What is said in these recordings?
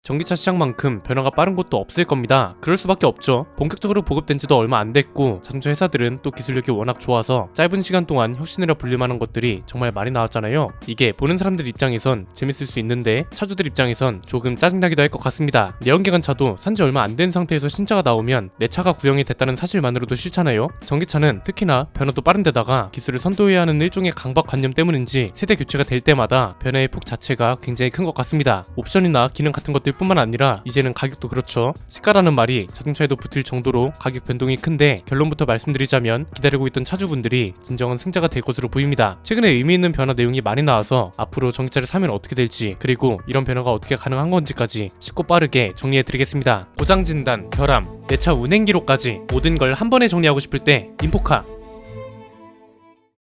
전기차 시장만큼 변화가 빠른 곳도 없을 겁니다. 그럴 수밖에 없죠. 본격적으로 보급된 지도 얼마 안 됐고 자동차 회사들은 또 기술력이 워낙 좋아서 짧은 시간 동안 혁신이라 불릴만한 것들이 정말 많이 나왔잖아요. 이게 보는 사람들 입장에선 재밌을 수 있는데 차주들 입장에선 조금 짜증나기도 할 것 같습니다. 내연기관 차도 산지 얼마 안 된 상태에서 신차가 나오면 내 차가 구형이 됐다는 사실만으로도 싫잖아요. 전기차는 특히나 변화도 빠른데다가 기술을 선도해야 하는 일종의 강박관념 때문인지 세대 교체가 될 때마다 변화의 폭 자체가 굉장히 큰 것 같습니다. 옵션이나 기능 같은 것들 뿐만 아니라 이제는 가격도 그렇죠. 시가라는 말이 자동차에도 붙을 정도로 가격 변동이 큰데 결론부터 말씀드리자면 기다리고 있던 차주분들이 진정한 승자가 될 것으로 보입니다. 최근에 의미 있는 변화 내용이 많이 나와서 앞으로 전기차를 사면 어떻게 될지 그리고 이런 변화가 어떻게 가능한 건지까지 쉽고 빠르게 정리해드리겠습니다. 고장 진단, 결함, 내 차 운행 기록까지 모든 걸 한 번에 정리하고 싶을 때 인포카.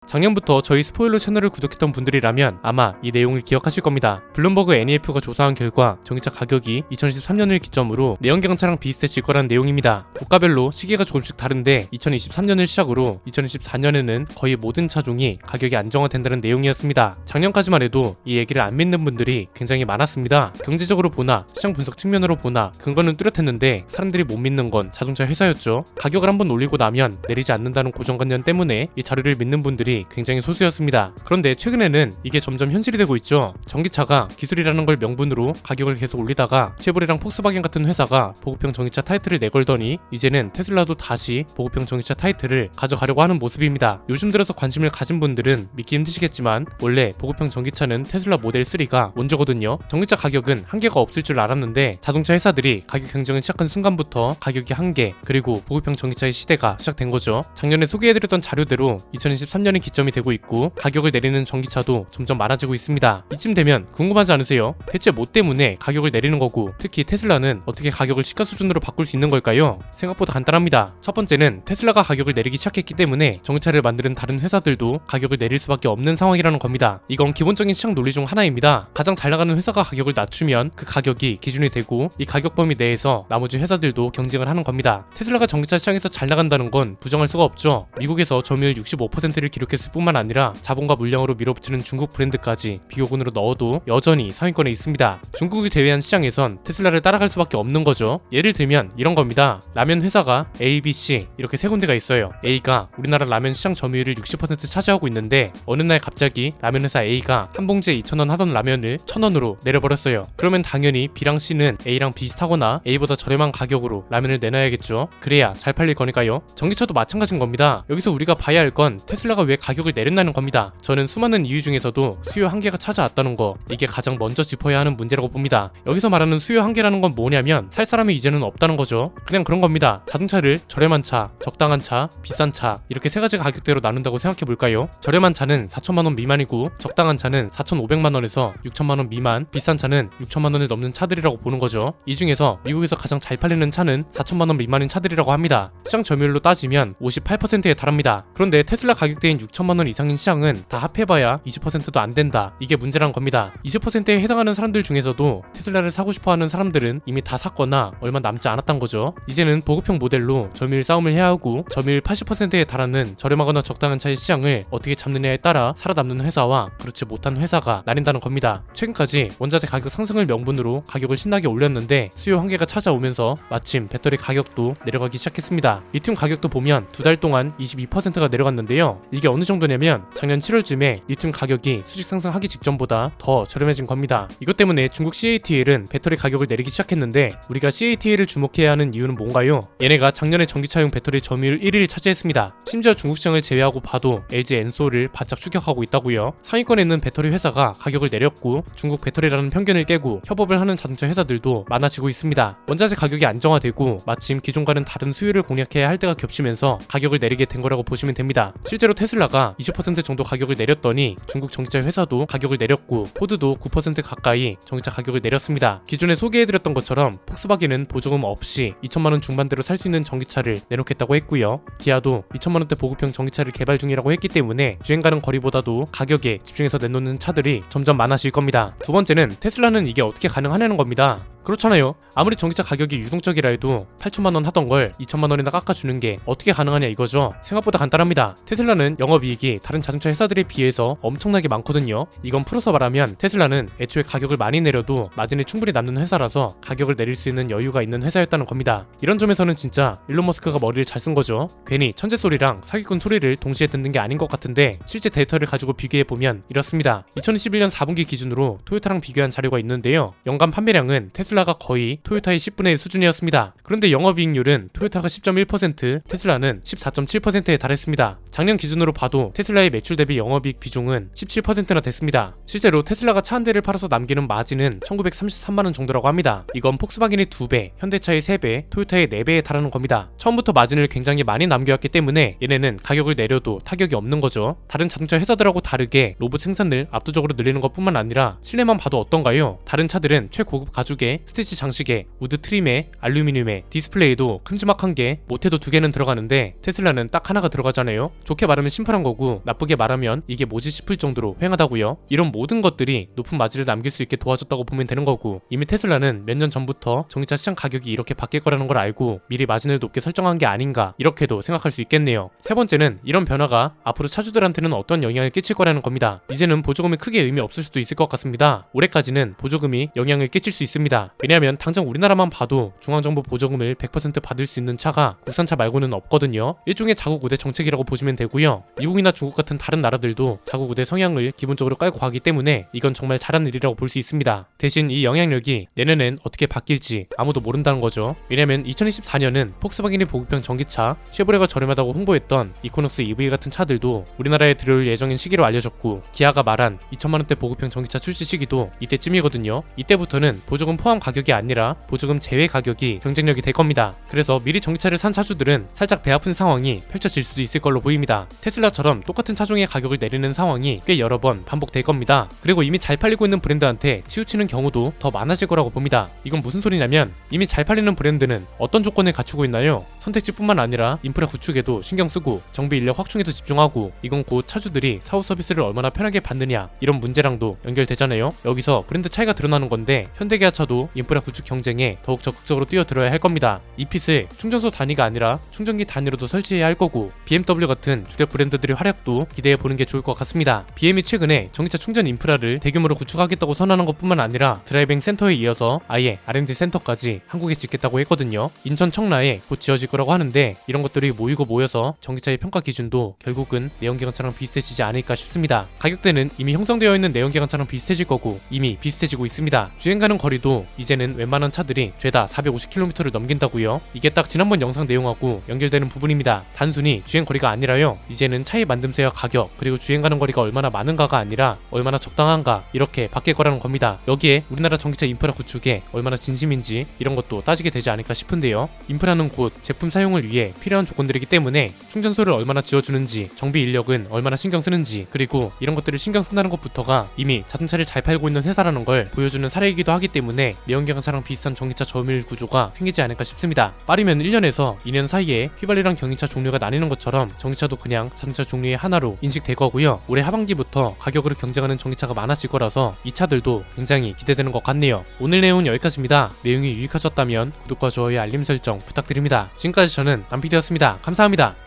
작년부터 저희 스포일러 채널을 구독했던 분들이라면 아마 이 내용을 기억하실 겁니다. 블룸버그 NEF가 조사한 결과 전기차 가격이 2013년을 기점으로 내연기관 차랑 비슷해질 거란 내용입니다. 국가별로 시기가 조금씩 다른데 2023년을 시작으로 2024년에는 거의 모든 차종이 가격이 안정화된다는 내용이었습니다. 작년까지만 해도 이 얘기를 안 믿는 분들이 굉장히 많았습니다. 경제적으로 보나 시장 분석 측면으로 보나 근거는 뚜렷했는데 사람들이 못 믿는 건 자동차 회사였죠. 가격을 한번 올리고 나면 내리지 않는다는 고정관념 때문에 이 자료를 믿는 분들이 굉장히 소수였습니다. 그런데 최근에는 이게 점점 현실이 되고 있죠. 전기차가 기술이라는 걸 명분으로 가격을 계속 올리다가 쉐보레랑 폭스바겐 같은 회사가 보급형 전기차 타이틀을 내걸더니 이제는 테슬라도 다시 보급형 전기차 타이틀을 가져가려고 하는 모습입니다. 요즘 들어서 관심을 가진 분들은 믿기 힘드시겠지만 원래 보급형 전기차는 테슬라 모델 3가 원조거든요. 전기차 가격은 한계가 없을 줄 알았는데 자동차 회사들이 가격 경쟁을 시작한 순간부터 가격이 한계 그리고 보급형 전기차의 시대가 시작된 거죠. 작년에 소개해드렸던 자료대로 2023년이 기점이 되고 있고 가격을 내리는 전기차도 점점 많아지고 있습니다. 이쯤 되면 궁금하지 않으세요? 대체 뭐 때문에 가격을 내리는 거고 특히 테슬라는 어떻게 가격을 시가 수준으로 바꿀 수 있는 걸까요? 생각보다 간단합니다. 첫 번째는 테슬라가 가격을 내리기 시작했기 때문에 전기차를 만드는 다른 회사들도 가격을 내릴 수밖에 없는 상황이라는 겁니다. 이건 기본적인 시장 논리 중 하나입니다. 가장 잘 나가는 회사가 가격을 낮추면 그 가격이 기준이 되고 이 가격 범위 내에서 나머지 회사들도 경쟁을 하는 겁니다. 테슬라가 전기차 시장에서 잘 나간다는 건 부정할 수가 없죠. 미국에서 점유율 65%를 기록했을 뿐만 아니라 자본과 물량으로 밀어붙이는 중국 브랜드까지 비교군으로 넣어도 여전히 상위권에 있습니다. 중국을 제외한 시장에선 테슬라를 따라갈 수밖에 없는 거죠. 예를 들면 이런 겁니다. 라면 회사가 A, B, C 이렇게 세 군데가 있어요. A가 우리나라 라면 시장 점유율을 60% 차지하고 있는데 어느 날 갑자기 라면 회사 A가 한 봉지에 2,000원 하던 라면을 1,000원으로 내려버렸어요. 그러면 당연히 B랑 C는 A랑 비슷하거나 A보다 저렴한 가격으로 라면을 내놔야겠죠. 그래야 잘 팔릴 거니까요. 전기차도 마찬가지인 겁니다. 여기서 우리가 봐야 할 건 테슬라가 왜 가격을 내린다는 겁니다. 저는 수많은 이유 중에서도 수요 한계가 찾아왔다는 거 이게 가장 먼저 짚어야 하는 문제라고 봅니다. 여기서 말하는 수요 한계라는 건 뭐냐면 살 사람이 이제는 없다는 거죠. 그냥 그런 겁니다. 자동차를 저렴한 차, 적당한 차, 비싼 차 이렇게 세 가지 가격대로 나눈다고 생각해 볼까요? 저렴한 차는 4천만원 미만이고 적당한 차는 4,500만원에서 6천만원 미만, 비싼 차는 6천만원을 넘는 차들이라고 보는 거죠. 이 중에서 미국에서 가장 잘 팔리는 차는 4천만원 미만인 차들이라고 합니다. 시장 점유율로 따지면 58%에 달합니다. 그런데 테슬라 가격대인 6천만원 이상인 시장은 다 합해봐야 20%도 안 된다. 이게 문제란 겁니다. 20%에 해당하는 사람들 중에서도 테슬라를 사고 싶어하는 사람들은 이미 다 샀거나 얼마 남지 않았단 거죠. 이제는 보급형 모델로 점유율 싸움을 해야 하고 점유율 80%에 달하는 저렴하거나 적당한 차의 시장을 어떻게 잡느냐에 따라 살아남는 회사와 그렇지 못한 회사가 나뉜다는 겁니다. 최근까지 원자재 가격 상승을 명분으로 가격을 신나게 올렸는데 수요 한계가 찾아오면서 마침 배터리 가격도 내려가기 시작했습니다. 리튬 가격도 보면 두 달 동안 22%가 내려갔는데요. 이게 어느 정도냐면 작년 7월쯤에 리튬 가격이 수직 상승하기 직전보다 더 저렴해진 겁니다. 이것 때문에 중국 CATL은 배터리 가격을 내리기 시작했는데 우리가 CATL을 주목해야 하는 이유는 뭔가요? 얘네가 작년에 전기차용 배터리 점유율 1위를 차지했습니다. 심지어 중국 시장을 제외하고 봐도 LG 엔솔을 바짝 추격하고 있다고요. 상위권에 있는 배터리 회사가 가격을 내렸고 중국 배터리라는 편견을 깨고 협업을 하는 자동차 회사들도 많아지고 있습니다. 원자재 가격이 안정화되고 마침 기존과는 다른 수요를 공략해야 할 때가 겹치면서 가격을 내리게 된 거라고 보시면 됩니다. 실제로 테슬라가 20% 정도 가격을 내렸더니 중국 전기차 회사도 가격을 내렸고 포드도 9% 가까이 전기차 가격을 내렸습니다. 기존에 소개해드렸던 것처럼 폭스바겐은 보조금 없이 2천만원 중반대로 살 수 있는 전기차를 내놓겠다고 했고요. 기아도 2천만원대 보급형 전기차를 개발 중이라고 했기 때문에 주행 가는 거리보다도 가격에 집중해서 내놓는 차들이 점점 많아질 겁니다. 두 번째는 테슬라는 이게 어떻게 가능하냐는 겁니다. 그렇잖아요. 아무리 전기차 가격이 유동적이라 해도 8천만원 하던 걸 2천만원이나 깎아주는 게 어떻게 가능하냐 이거죠. 생각보다 간단합니다. 테슬라는 영업이익이 다른 자동차 회사들에 비해서 엄청나게 많거든요. 이건 풀어서 말하면 테슬라는 애초에 가격을 많이 내려도 마진이 충분히 남는 회사라서 가격을 내릴 수 있는 여유가 있는 회사였다는 겁니다. 이런 점에서는 진짜 일론 머스크가 머리를 잘 쓴 거죠. 괜히 천재 소리랑 사기꾼 소리를 동시에 듣는 게 아닌 것 같은데 실제 데이터를 가지고 비교해보면 이렇습니다. 2021년 4분기 기준으로 토요타랑 비교한 자료가 있는데요. 연간 판매량은 테슬라가 거의 토요타의 10분의 1 수준이었습니다. 그런데 영업이익률은 토요타가 10.1%, 테슬라는 14.7%에 달했습니다. 작년 기준으로 봐도 테슬라의 매출 대비 영업이익 비중은 17%나 됐습니다. 실제로 테슬라가 차 한 대를 팔아서 남기는 마진은 1933만원 정도라고 합니다. 이건 폭스바겐의 2배, 현대차의 3배, 토요타의 4배에 달하는 겁니다. 처음부터 마진을 굉장히 많이 남겨왔기 때문에 얘네는 가격을 내려도 타격이 없는 거죠. 다른 자동차 회사들하고 다르게 로봇 생산을 압도적으로 늘리는 것뿐만 아니라 실내만 봐도 어떤가요? 다른 차들은 최고급 가죽에 스티치 장식에 우드 트림에 알루미늄에 디스플레이도 큼지막한 게 못해도 2개는 들어가는데 테슬라는 딱 하나가 들어가잖아요. 좋게 말하면 심플한 거고 나쁘게 말하면 이게 뭐지 싶을 정도로 휑하다고요. 이런 모든 것들이 높은 마진을 남길 수 있게 도와줬다고 보면 되는 거고 이미 테슬라는 몇 년 전부터 전기차 시장 가격이 이렇게 바뀔 거라는 걸 알고 미리 마진을 높게 설정한 게 아닌가 이렇게도 생각할 수 있겠네요. 세 번째는 이런 변화가 앞으로 차주들한테는 어떤 영향을 끼칠 거라는 겁니다. 이제는 보조금이 크게 의미 없을 수도 있을 것 같습니다. 올해까지는 보조금이 영향을 끼칠 수 있습니다. 왜냐하면 당장 우리나라만 봐도 중앙정부 보조금을 100% 받을 수 있는 차가 국산차 말고는 없거든요. 일종의 자국 우대 정책이라고 보시면 되고요. 미국이나 중국 같은 다른 나라들도 자국 우대 성향을 기본적으로 깔고 가기 때문에 이건 정말 잘한 일이라고 볼 수 있습니다. 대신 이 영향력이 내년엔 어떻게 바뀔지 아무도 모른다는 거죠. 왜냐면 2024년은 폭스바겐이 보급형 전기차, 쉐보레가 저렴하다고 홍보했던 이코노스 EV 같은 차들도 우리나라에 들어올 예정인 시기로 알려졌고 기아가 말한 2천만원대 보급형 전기차 출시 시기도 이때쯤이거든요. 이때부터는 보조금 포함 가격이 아니라 보조금 제외 가격이 경쟁력이 될 겁니다. 그래서 미리 전기차를 산 차주들은 살짝 배 아픈 상황이 펼쳐질 수도 있을 걸로 보입니다. 테슬라처럼 똑같은 차종의 가격을 내리는 상황이 꽤 여러 번 반복될 겁니다. 그리고 이미 잘 팔리고 있는 브랜드한테 치우치는 경우도 더 많아질 거라고 봅니다. 이건 무슨 소리냐면 이미 잘 팔리는 브랜드는 어떤 조건을 갖추고 있나요? 선택지뿐만 아니라 인프라 구축에도 신경 쓰고 정비 인력 확충에도 집중하고 이건 곧 차주들이 사후 서비스를 얼마나 편하게 받느냐 이런 문제랑도 연결되잖아요. 여기서 브랜드 차이가 드러나는 건데 현대기아차도 인프라 구축 경쟁에 더욱 적극적으로 뛰어들어야 할 겁니다. 이 핏을 충전소 단위가 아니라 충전기 단위로도 설치해야 할 거고 BMW 같은 주력 브랜드들의 활약도 기대해보는 게 좋을 것 같습니다. BM이 최근에 전기차 충전 인프라를 대규모로 구축하겠다고 선언한 것뿐만 아니라 드라이빙 센터에 이어서 아예 R&D 센터까지 한국에 짓겠다고 했거든요. 인천 청라에 곧 지어질 거라고 하는데 이런 것들이 모이고 모여서 전기차의 평가 기준도 결국은 내연기관차랑 비슷해지지 않을까 싶습니다. 가격대는 이미 형성되어 있는 내연기관차랑 비슷해질 거고 이미 비슷해지고 있습니다. 주행 가는 거리도 이제는 웬만한 차들이 죄다 450km를 넘긴다고요. 이게 딱 지난번 영상 내용하고 연결되는 부분입니다. 단순히 주행 거리가 아니라요. 이제는 차의 만듦새와 가격 그리고 주행 가는 거리가 얼마나 많은가가 아니라 얼마나 적당한가 이렇게 바뀔 거라는 겁니다. 여기에 우리나라 전기차 인프라 구축에 얼마나 진심인지 이런 것도 따지게 되지 않을까 싶은데요. 인프라는 곧 제품 사용을 위해 필요한 조건들이기 때문에 충전소를 얼마나 지어주는지 정비 인력은 얼마나 신경 쓰는지 그리고 이런 것들을 신경 쓴다는 것부터가 이미 자동차를 잘 팔고 있는 회사라는 걸 보여주는 사례이기도 하기 때문에 내연기관차랑 비슷한 전기차 점유율 구조가 생기지 않을까 싶습니다. 빠르면 1년에서 2년 사이에 휘발유랑 경유차 종류가 나뉘는 것처럼 전기차도 그냥 자동차 종류의 하나로 인식될 거고요. 올해 하반기부터 가격으로 경쟁하는 전기차가 많아질 거라서 이 차들도 굉장히 기대되는 것 같네요. 오늘 내용은 여기까지입니다. 내용이 유익하셨다면 구독과 좋아요 알림 설정 부탁드립니다. 지금까지 저는 남PD였습니다. 감사합니다.